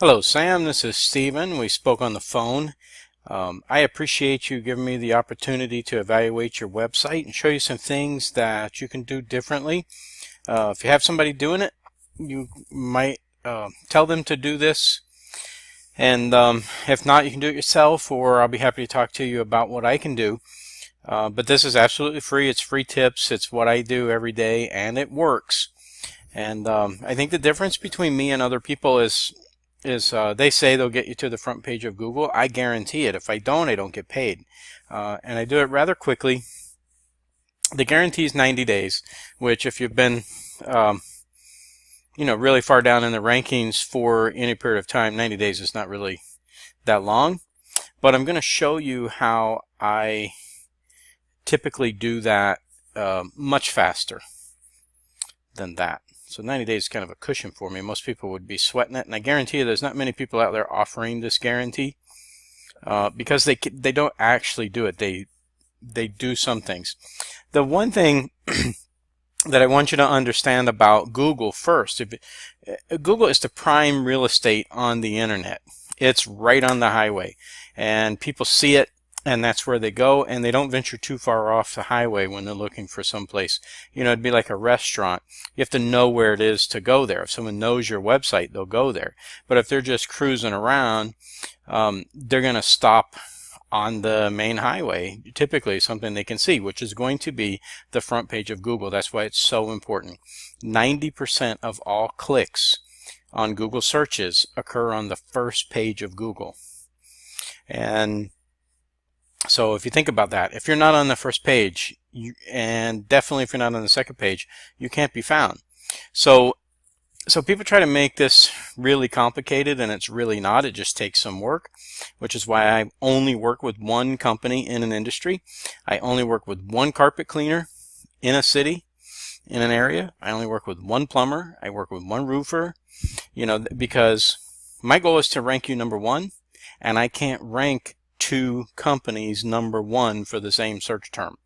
Hello, Sam. This is Steven. We spoke on the phone. I appreciate you giving me the opportunity to evaluate your website and show you some things that you can do differently. If you have somebody doing it, you might tell them to do this. And if not, you can do it yourself, or I'll be happy to talk to you about what I can do. But this is absolutely free. It's free tips. It's what I do every day, and it works. And I think the difference between me and other people is they say they'll get you to the front page of Google. I guarantee it. If I don't get paid. And I do it rather quickly. The guarantee is 90 days, which if you've been really far down in the rankings for any period of time, 90 days is not really that long. But I'm going to show you how I typically do that much faster than that. So 90 days is kind of a cushion for me. Most people would be sweating it, and I guarantee you there's not many people out there offering this guarantee because they don't actually do it. They do some things. The one thing that I want you to understand about Google first, Google is the prime real estate on the internet. It's right on the highway, and people see it, and that's where they go, and they don't venture too far off the highway when they're looking for someplace. It'd be like a restaurant. You have to know where it is to go there. If someone knows your website, they'll go there. But if they're just cruising around, they're going to stop on the main highway, typically something they can see, which is going to be the front page of Google. That's why it's so important. 90% of all clicks on Google searches occur on the first page of Google. And so if you think about that, if you're not on the first page, and definitely if you're not on the second page, you can't be found. So people try to make this really complicated, and it's really not. It just takes some work, which is why I only work with one company in an industry. I only work with one carpet cleaner in a city, in an area. I only work with one plumber. I work with one roofer, because my goal is to rank you number one, and I can't rank two companies number one for the same search term.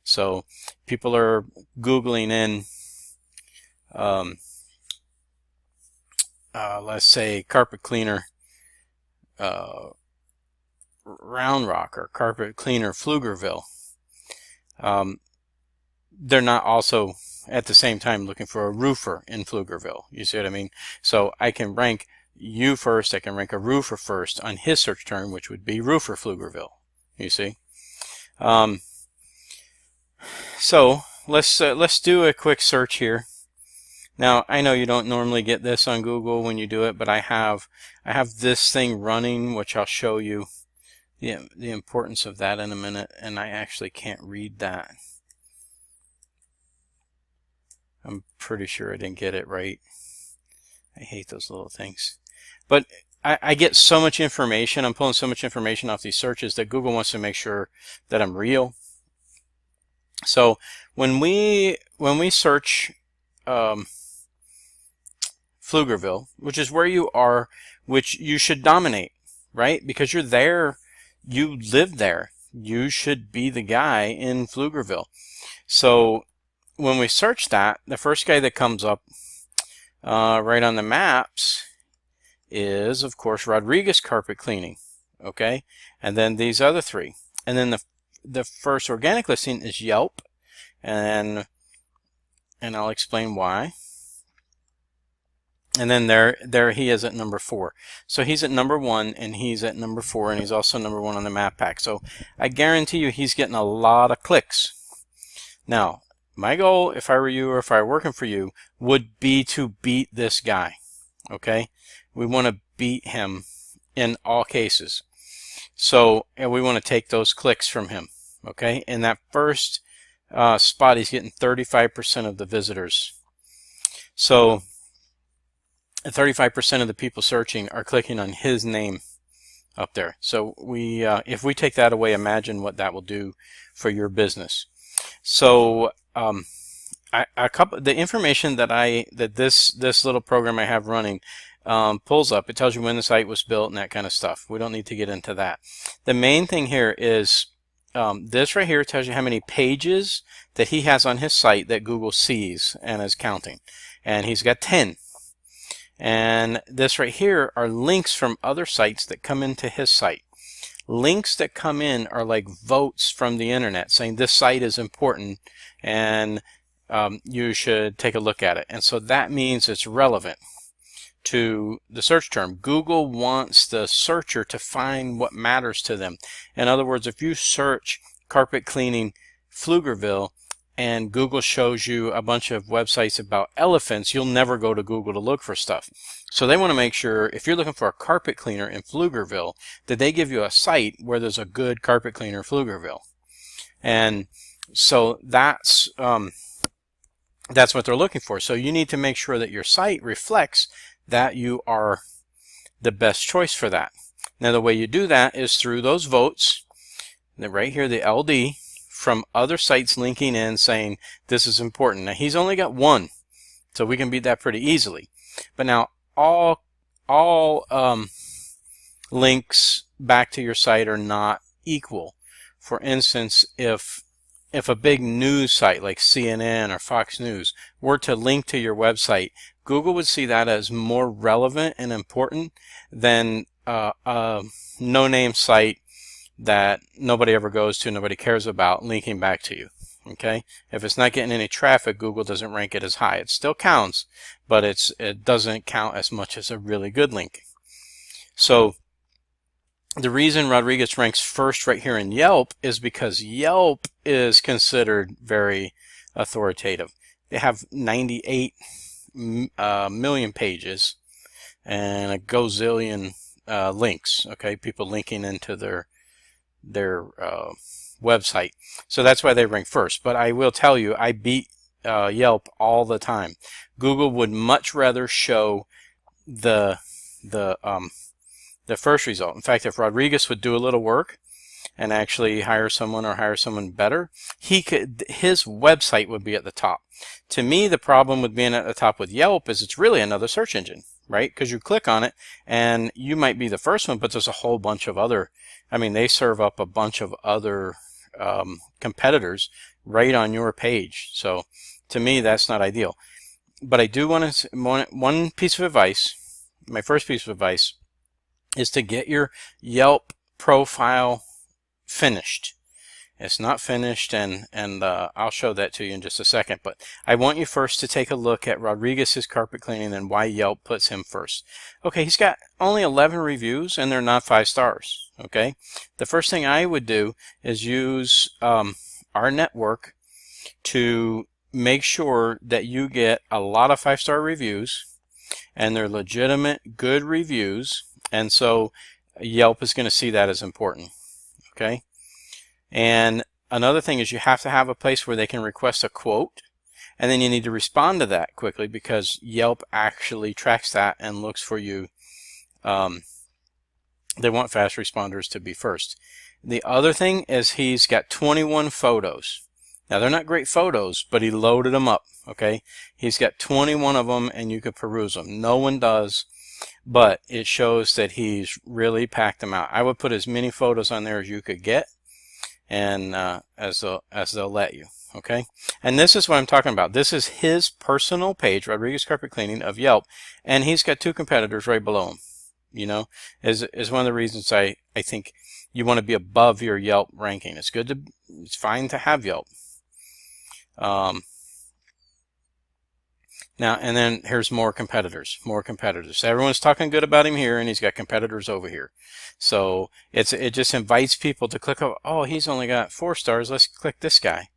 So people are Googling in let's say carpet cleaner Round Rock or carpet cleaner Pflugerville. They're not also at the same time looking for a roofer in Pflugerville. You see what I mean? So I can rank you first. I can rank a roofer first on his search term, which would be roofer Pflugerville. You see? So let's do a quick search here. Now I know you don't normally get this on Google when you do it, but I have this thing running, which I'll show you the importance of that in a minute. And I actually can't read that. I'm pretty sure I didn't get it right. I hate those little things. But I get so much information. I'm pulling so much information off these searches that Google wants to make sure that I'm real. So when we search Pflugerville, which is where you are, which you should dominate, right? Because you're there, you live there. You should be the guy in Pflugerville. So when we search that, the first guy that comes up right on the maps is, of course, Rodriguez Carpet Cleaning, okay? And then these other three. And then the first organic listing is Yelp, and I'll explain why. And then there he is at number 4. So he's at number 1, and he's at number 4, and he's also number 1 on the map pack. So I guarantee you he's getting a lot of clicks. Now, my goal, if I were you or if I were working for you, would be to beat this guy, okay? We want to beat him in all cases. So we want to take those clicks from him, okay? In that first spot, he's getting 35% of the visitors. So 35% of the people searching are clicking on his name up there. So if we take that away, imagine what that will do for your business. So the information that this little program I have running pulls up, it tells you when the site was built and that kind of stuff. We don't need to get into that. The main thing here is this right here tells you how many pages that he has on his site that Google sees and is counting. And he's got 10. And this right here are links from other sites that come into his site. Links that come in are like votes from the internet saying this site is important and you should take a look at it. And so that means it's relevant to the search term. Google wants the searcher to find what matters to them. In other words, if you search carpet cleaning Pflugerville and Google shows you a bunch of websites about elephants, you'll never go to Google to look for stuff. So they want to make sure if you're looking for a carpet cleaner in Pflugerville that they give you a site where there's a good carpet cleaner in Pflugerville. And so that's what they're looking for. So you need to make sure that your site reflects that you are the best choice for that. Now the way you do that is through those votes. Right here, the LD from other sites linking in saying this is important. Now he's only got one, so we can beat that pretty easily. But now all links back to your site are not equal. For instance, if a big news site like CNN or Fox News were to link to your website, Google would see that as more relevant and important than a no-name site that nobody ever goes to, nobody cares about, linking back to you. Okay? If it's not getting any traffic, Google doesn't rank it as high. It still counts, but it doesn't count as much as a really good link. So the reason Rodriguez ranks first right here in Yelp is because Yelp is considered very authoritative. They have 98 million pages and a gazillion links. Okay, people linking into their website. So that's why they rank first. But I will tell you, I beat Yelp all the time. Google would much rather show the first result. In fact, if Rodriguez would do a little work and actually hire someone better, his website would be at the top. To me, the problem with being at the top with Yelp is it's really another search engine, right? Because you click on it and you might be the first one, but there's a whole bunch of other, they serve up a bunch of other competitors right on your page. So to me, that's not ideal. But I do want to, one piece of advice, my first piece of advice, is to get your Yelp profile finished. It's not finished, and I'll show that to you in just a second. But I want you first to take a look at Rodriguez's carpet cleaning and why Yelp puts him first. Okay, he's got only 11 reviews, and they're not 5 stars. Okay, the first thing I would do is use our network to make sure that you get a lot of 5-star reviews, and they're legitimate, good reviews. And so Yelp is going to see that as important. Okay. And another thing is you have to have a place where they can request a quote, and then you need to respond to that quickly because Yelp actually tracks that and looks for you. They want fast responders to be first. The other thing is he's got 21 photos. Now they're not great photos, but he loaded them up. Okay. He's got 21 of them and you can peruse them. No one does. But it shows that he's really packed them out. I would put as many photos on there as you could get, and as they'll let you. Okay, and this is what I'm talking about. This is his personal page, Rodriguez Carpet Cleaning of Yelp, and he's got 2 competitors right below him. You know, is one of the reasons I think you want to be above your Yelp ranking. It's fine to have Yelp. Now, and then here's more competitors. Everyone's talking good about him here, and he's got competitors over here. So it just invites people to click, oh, he's only got 4 stars. Let's click this guy,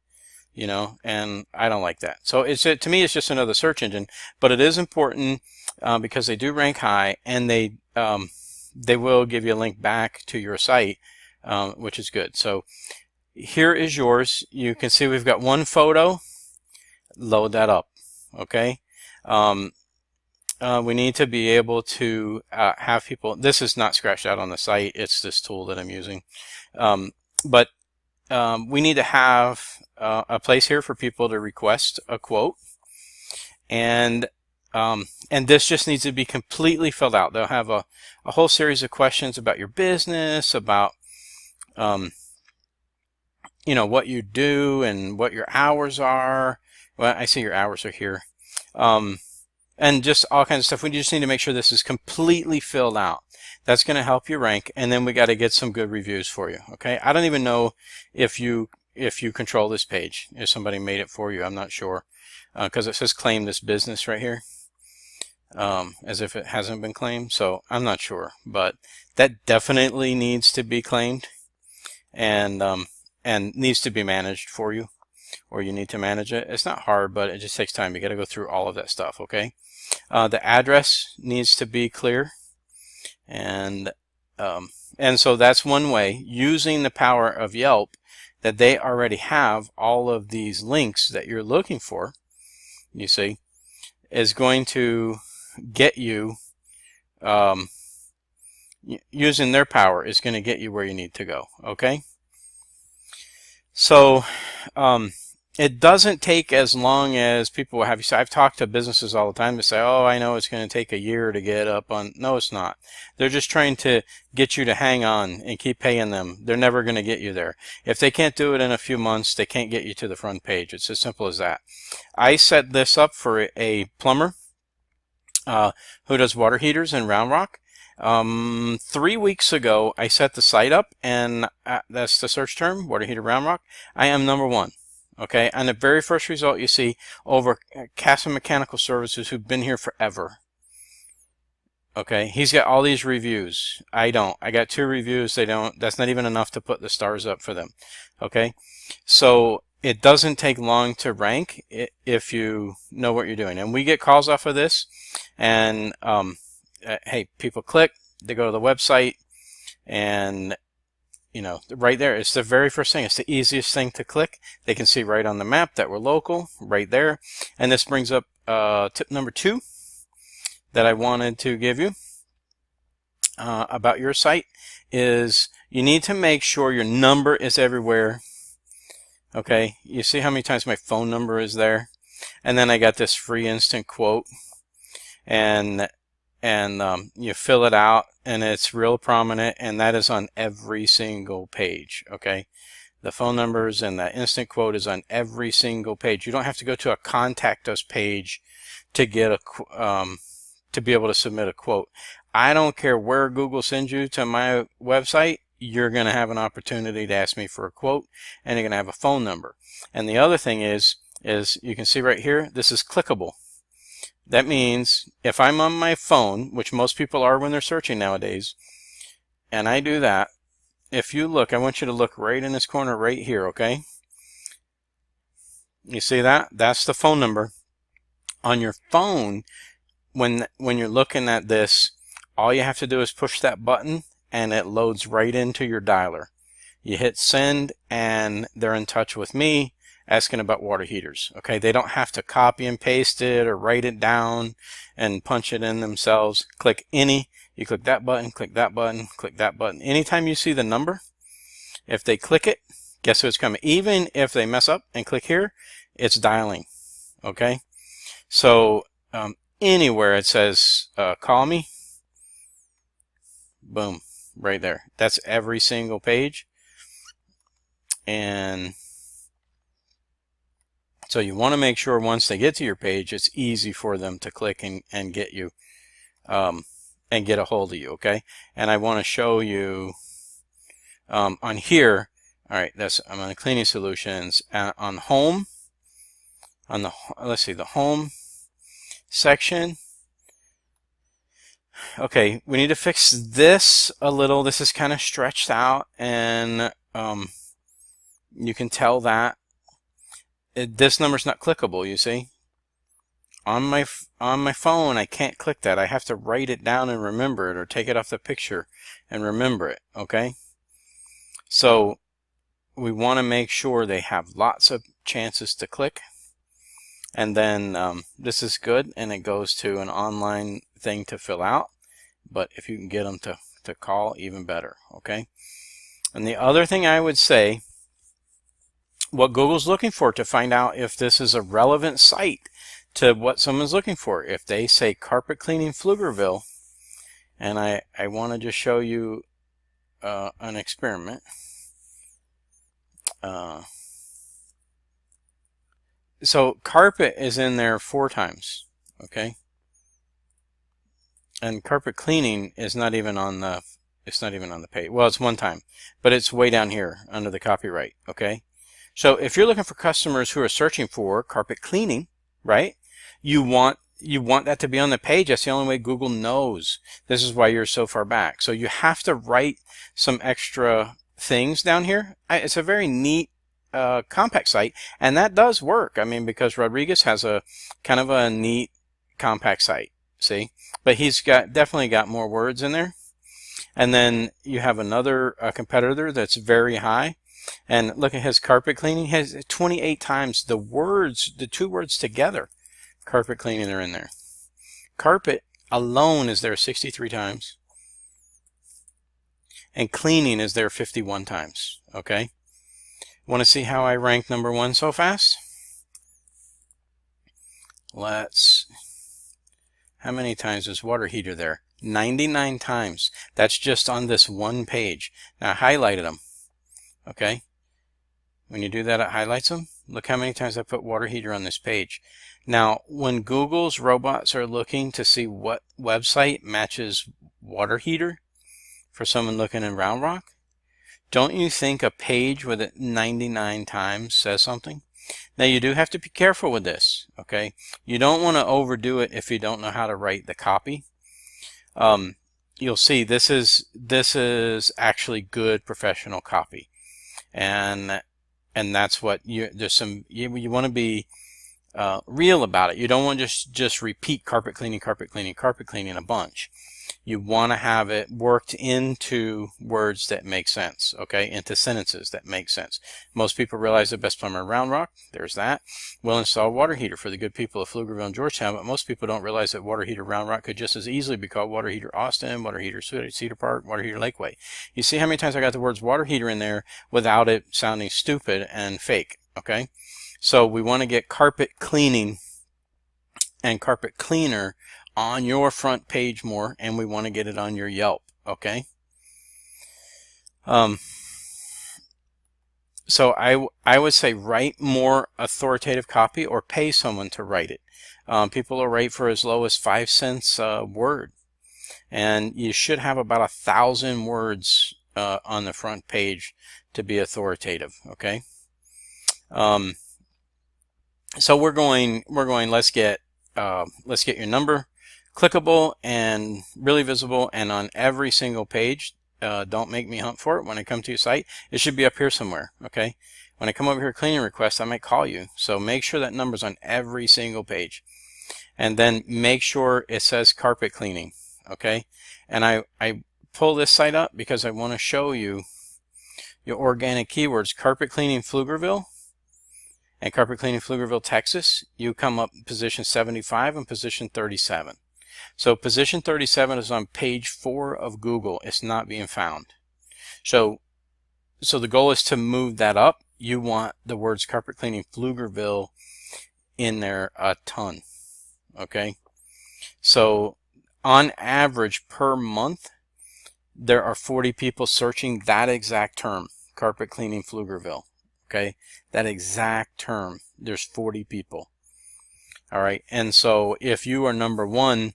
you know, and I don't like that. So to me, it's just another search engine, but it is important because they do rank high, and they will give you a link back to your site, which is good. So here is yours. You can see we've got 1 photo. Load that up. Okay. We need to be able to have people, this is not scratched out on the site, it's this tool that I'm using, but we need to have a place here for people to request a quote, and this just needs to be completely filled out. They'll have a whole series of questions about your business, about you know, what you do and what your hours are. Well, I see your hours are here. and just all kinds of stuff. We just need to make sure this is completely filled out. That's going to help you rank, and then we got to get some good reviews for you. Okay, I don't even know if you control this page, if somebody made it for you. I'm not sure, because it says claim this business right here, as if it hasn't been claimed. So I'm not sure, but that definitely needs to be claimed, and needs to be managed for you, or you need to manage it. It's not hard, but it just takes time. You got to go through all of that stuff. Okay, the address needs to be clear, and so that's one way, using the power of Yelp, that they already have all of these links that you're looking for, you see, is going to get you, using their power is going to get you where you need to go. Okay, so it doesn't take as long as people have you say. I've talked to businesses all the time to say, oh, I know it's going to take a year to get up on. No, it's not. They're just trying to get you to hang on and keep paying them. They're never going to get you there. If they can't do it in a few months, they can't get you to the front page. It's as simple as that. I set this up for a plumber who does water heaters in Round Rock. 3 weeks ago, I set the site up, and that's the search term, water heater Round Rock. I am #1. Okay, and the very first result you see over Casa Mechanical Services, who've been here forever. Okay, he's got all these reviews. I don't. I got 2 reviews. They don't. That's not even enough to put the stars up for them. Okay, so it doesn't take long to rank if you know what you're doing. And we get calls off of this, and hey, people click, they go to the website, and you know, right there, it's the very first thing. It's the easiest thing to click. They can see right on the map that we're local, right there. And this brings up tip number 2 that I wanted to give you about your site, is you need to make sure your number is everywhere. Okay, you see how many times my phone number is there? And then I got this free instant quote, and you fill it out, and it's real prominent, and that is on every single page. Okay, the phone numbers and the instant quote is on every single page. You don't have to go to a contact us page to get to be able to submit a quote. I don't care where Google sends you to my website, you're going to have an opportunity to ask me for a quote, and you're going to have a phone number. And the other thing is you can see right here, this is clickable. That means if I'm on my phone, which most people are when they're searching nowadays, and I do that, if you look, I want you to look right in this corner right here, okay? You see that? That's the phone number. On your phone, when you're looking at this, all you have to do is push that button, and it loads right into your dialer. You hit send, and they're in touch with me, asking about water heaters. Okay, they don't have to copy and paste it or write it down and punch it in themselves. Click any, you click that button, click that button, click that button. Anytime you see the number, if they click it, guess who's coming? Even if they mess up and click here, it's dialing. Okay, so anywhere it says call me, boom, right there. That's every single page. And so you want to make sure once they get to your page, it's easy for them to click and get you, and get a hold of you. Okay, and I want to show you on here. All right, I'm on cleaning solutions, on home. On the, let's see, the home section. Okay, we need to fix this a little. This is kind of stretched out, and you can tell that this number's not clickable. You see, on my phone, I can't click that. I have to write it down and remember it, or take it off the picture and remember it. Okay, so we want to make sure they have lots of chances to click. And then this is good, and it goes to an online thing to fill out. But if you can get them to call, even better. Okay. And the other thing I would say, what Google's looking for to find out if this is a relevant site to what someone's looking for. If they say carpet cleaning Pflugerville, and I want to just show you an experiment. So carpet is in there 4 times. Okay. And carpet cleaning is not even on the page. Well, it's one time, but it's way down here under the copyright. Okay, so if you're looking for customers who are searching for carpet cleaning, right, you want that to be on the page. That's the only way Google knows. This is why you're so far back. So you have to write some extra things down here. It's a very neat compact site, and that does work. I mean, because Rodriguez has a kind of a neat compact site. See, but he's definitely got more words in there. And then you have another competitor that's very high, and look at his carpet cleaning. He has 28 times the words, the two words together. Carpet cleaning are in there. Carpet alone is there 63 times, and cleaning is there 51 times. Okay, want to see how I rank number one so fast? How many times is water heater there? 99 times. That's just on this one page. Now I highlighted them. Okay, when you do that, it highlights them. Look how many times I put water heater on this page. Now, when Google's robots are looking to see what website matches water heater for someone looking in Round Rock, don't you think a page with it 99 times says something? Now, you do have to be careful with this, okay? You don't want to overdo it if you don't know how to write the copy. You'll see this is actually good professional copy, and that's what you want to be real about it. You don't want to just repeat carpet cleaning a bunch. You want to have it worked into words that make sense, okay, into sentences that make sense. Most people realize the best plumber in Round Rock. There's that. Well installed water heater for the good people of Pflugerville and Georgetown, but most people don't realize that water heater Round Rock could just as easily be called water heater Austin, water heater Cedar Park, water heater Lakeway. You see how many times I got the words water heater in there without it sounding stupid and fake, okay? So we want to get carpet cleaning and carpet cleaner on your front page more, and we want to get it on your Yelp, okay? So I would say write more authoritative copy or pay someone to write it. People will write for as low as 5 cents a word, and you should have about 1,000 words on the front page to be authoritative, okay? So we're going. Let's get your number clickable and really visible, and on every single page. Don't make me hunt for it. When I come to your site, it should be up here somewhere. Okay. When I come over here cleaning requests, I might call you. So make sure that number's on every single page, and then make sure it says carpet cleaning. Okay. And I pull this site up because I want to show you your organic keywords. Carpet cleaning Pflugerville and carpet cleaning Pflugerville, Texas. You come up position 75 and position 37. So position 37 is on page 4 of Google. It's not being found. So the goal is to move that up. You want the words carpet cleaning Pflugerville in there a ton. Okay. So on average per month, there are 40 people searching that exact term, carpet cleaning Pflugerville. Okay. That exact term. There's 40 people. All right. And so if you are number one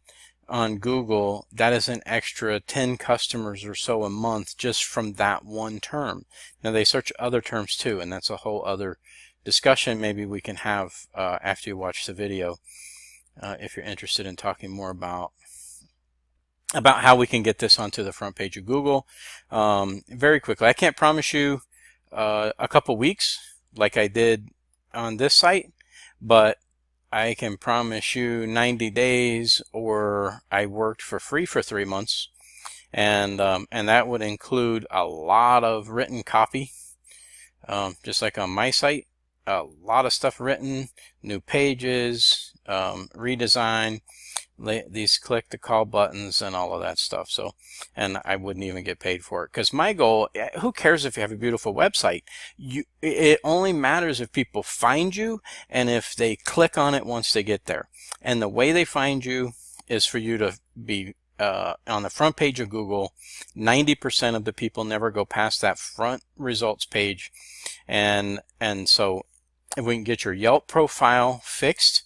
on Google, that is an extra 10 customers or so a month just from that one term. Now they search other terms too, and that's a whole other discussion maybe we can have after you watch the video, if you're interested in talking more about how we can get this onto the front page of Google very quickly. I can't promise you a couple weeks like I did on this site, but I can promise you 90 days, or I worked for free for 3 months, and that would include a lot of written copy, just like on my site, a lot of stuff written, new pages, redesign, these click to call buttons and all of that stuff. So, and I wouldn't even get paid for it, because my goal, who cares if you have a beautiful website? It only matters if people find you and if they click on it once they get there. And the way they find you is for you to be on the front page of Google. 90% of the people never go past that front results page, and so if we can get your Yelp profile fixed,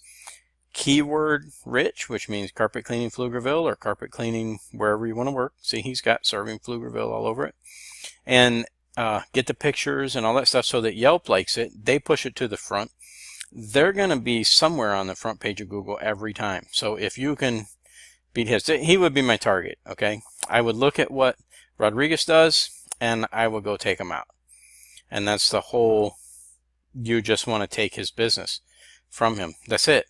keyword rich, which means carpet cleaning Pflugerville or carpet cleaning wherever you want to work. See, he's got serving Pflugerville all over it. And get the pictures and all that stuff so that Yelp likes it. They push it to the front. They're going to be somewhere on the front page of Google every time. So if you can beat his, he would be my target. Okay, I would look at what Rodriguez does and I will go take him out. And that's the whole, you just want to take his business from him. That's it.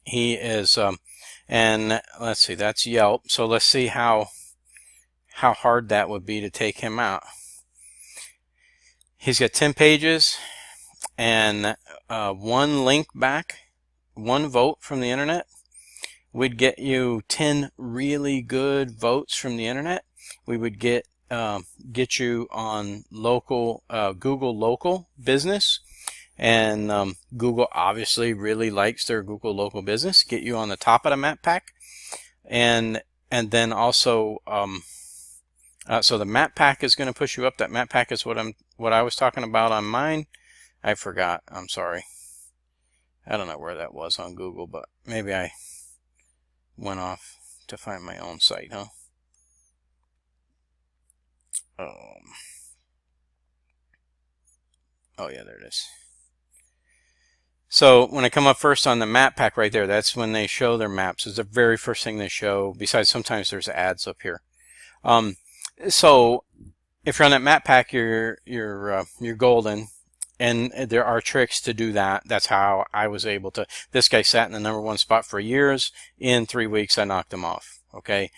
He is, and let's see, that's Yelp. So let's see how hard that would be to take him out. He's got 10 pages and 1 link back, 1 vote from the internet. We'd get you 10 really good votes from the internet. We would get you on local Google local business, and Google obviously really likes their Google local business. Get you on the top of the map pack, and then also so the map pack is going to push you up. That map pack is what I was talking about on mine. I forgot. I'm sorry. I don't know where that was on Google, but maybe I went off to find my own site, huh? Oh yeah, there it is. So when I come up first on the map pack right there, that's when they show their maps. It's the very first thing they show. Besides, sometimes there's ads up here. So if you're on that map pack, you're golden, and there are tricks to do that. That's how I was able to. This guy sat in the #1 spot for years. In 3 weeks, I knocked him off. Okay,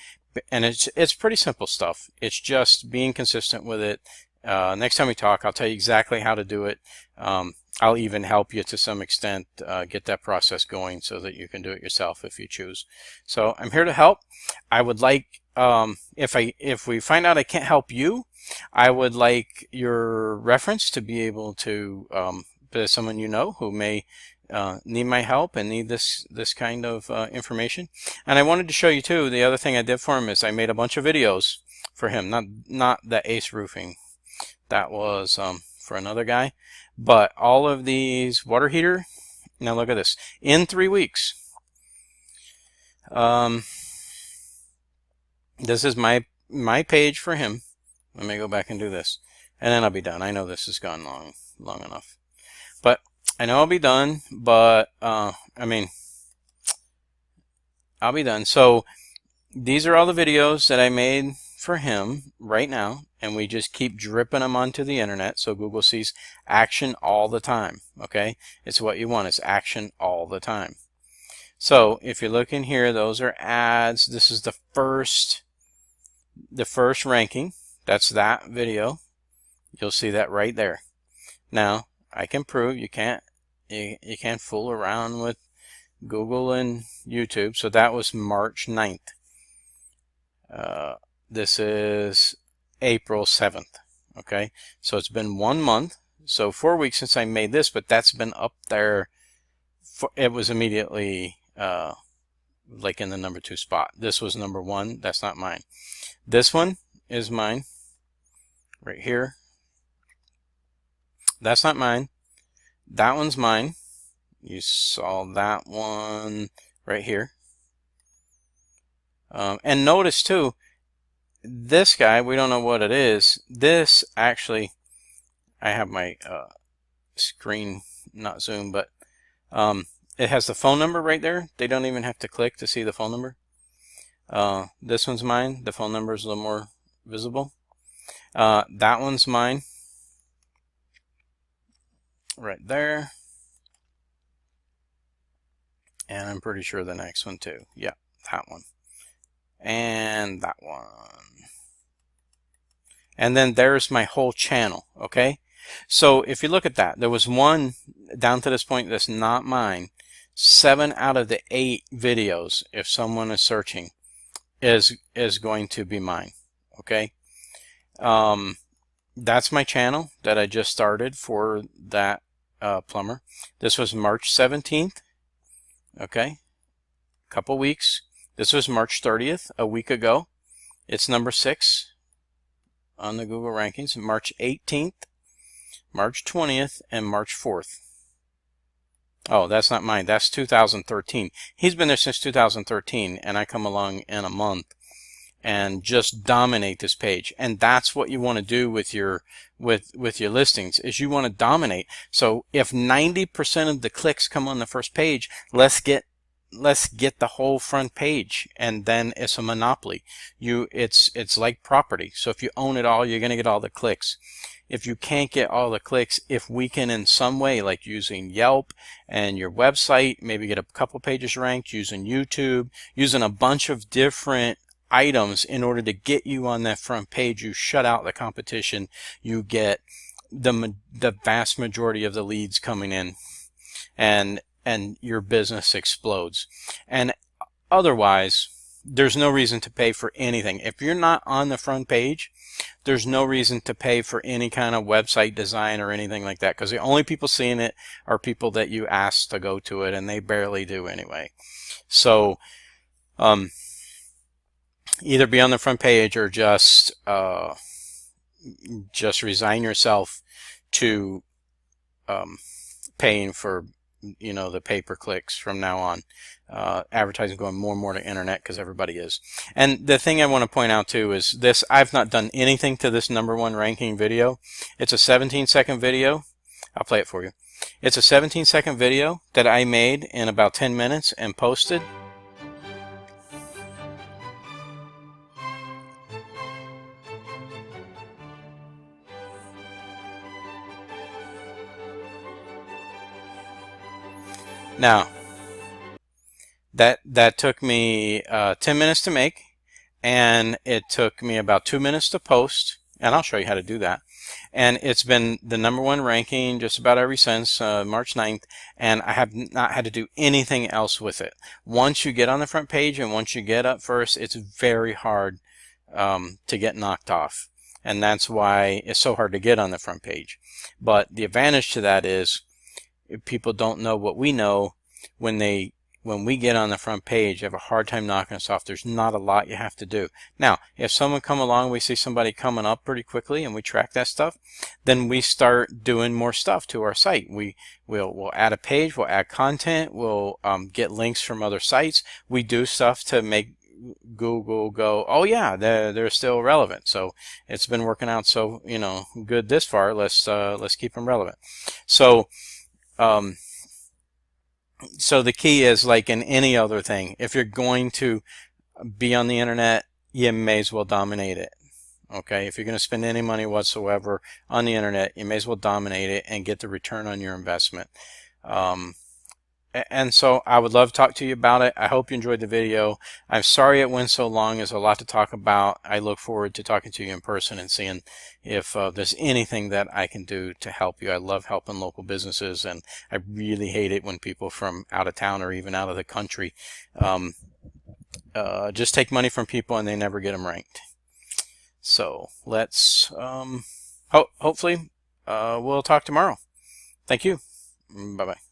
and it's pretty simple stuff. It's just being consistent with it. Next time we talk, I'll tell you exactly how to do it. I'll even help you to some extent get that process going so that you can do it yourself if you choose. So I'm here to help. I would like, if we find out I can't help you, I would like your reference to be able to someone you know who may need my help and need this kind of information. And I wanted to show you too, the other thing I did for him is I made a bunch of videos for him, not the Ace Roofing. That was for another guy. But all of these water heater, now look at this, in 3 weeks. This is my page for him. Let me go back and do this, and then I'll be done. I know this has gone long enough, but I know I'll be done. But I mean, I'll be done. So these are all the videos that I made for him right now, and we just keep dripping them onto the internet so Google sees action all the time. Okay, it's what you want, is action all the time. So if you look in here, those are ads. This is the first ranking. That's that video. You'll see that right there. Now I can prove you can't fool around with Google and YouTube. So that was March 9th. This is April 7th. Okay, so it's been 1 month. So 4 weeks since I made this, but that's been up there. It was immediately like in the #2 spot. This was #1. That's not mine. This one is mine right here. That's not mine. That one's mine. You saw that one right here. And notice too, this guy, we don't know what it is. This actually, I have my screen not zoom, but it has the phone number right there. They don't even have to click to see the phone number. This one's mine. The phone number is a little more visible. That one's mine right there. And I'm pretty sure the next one too. Yeah, that one. And that one. And then there's my whole channel. Okay, so if you look at that, there was one down to this point that's not mine. 7 out of the 8 videos, if someone is searching, is going to be mine. Okay, that's my channel that I just started for that plumber. This was March 17th. Okay, couple weeks. This was March 30th, a week ago. It's #6 on the Google rankings. March 18th, March 20th, and March 4th. Oh, that's not mine. That's 2013. He's been there since 2013, and I come along in a month and just dominate this page. And that's what you want to do with your your listings, is you want to dominate. So if 90% of the clicks come on the first page, let's get the whole front page, and then it's a monopoly. It's like property. So if you own it all, you're going to get all the clicks. If you can't get all the clicks, if we can in some way, like using Yelp and your website, maybe get a couple pages ranked, using YouTube, using a bunch of different items in order to get you on that front page, you shut out the competition. You get the vast majority of the leads coming in, and your business explodes. And otherwise, there's no reason to pay for anything. If you're not on the front page, there's no reason to pay for any kind of website design or anything like that, because the only people seeing it are people that you ask to go to it, and they barely do anyway. So either be on the front page or just resign yourself to paying for the pay-per-clicks from now on. Advertising going more and more to internet because everybody is. And the thing I want to point out too is this: I've not done anything to this #1 ranking video. It's a 17-second video. I'll play it for you. It's a 17-second video that I made in about 10 minutes and posted. Now, that took me 10 minutes to make, and it took me about 2 minutes to post, and I'll show you how to do that. And it's been the #1 ranking just about ever since March 9th, and I have not had to do anything else with it. Once you get on the front page and once you get up first, it's very hard to get knocked off, and that's why it's so hard to get on the front page. But the advantage to that is, if people don't know what we know, when we get on the front page, you have a hard time knocking us off. There's not a lot you have to do. Now, if someone come along, we see somebody coming up pretty quickly, and we track that stuff, then we start doing more stuff to our site. We'll add a page, we'll add content, we'll get links from other sites. We do stuff to make Google go, oh yeah, they're still relevant. So it's been working out so good this far. Let's keep them relevant. So so the key is, like in any other thing, if you're going to be on the internet, you may as well dominate it. Okay, if you're going to spend any money whatsoever on the internet, you may as well dominate it and get the return on your investment. And so I would love to talk to you about it. I hope you enjoyed the video. I'm sorry it went so long. There's a lot to talk about. I look forward to talking to you in person and seeing if there's anything that I can do to help you. I love helping local businesses, and I really hate it when people from out of town or even out of the country just take money from people and they never get them ranked. So let's hopefully we'll talk tomorrow. Thank you. Bye-bye.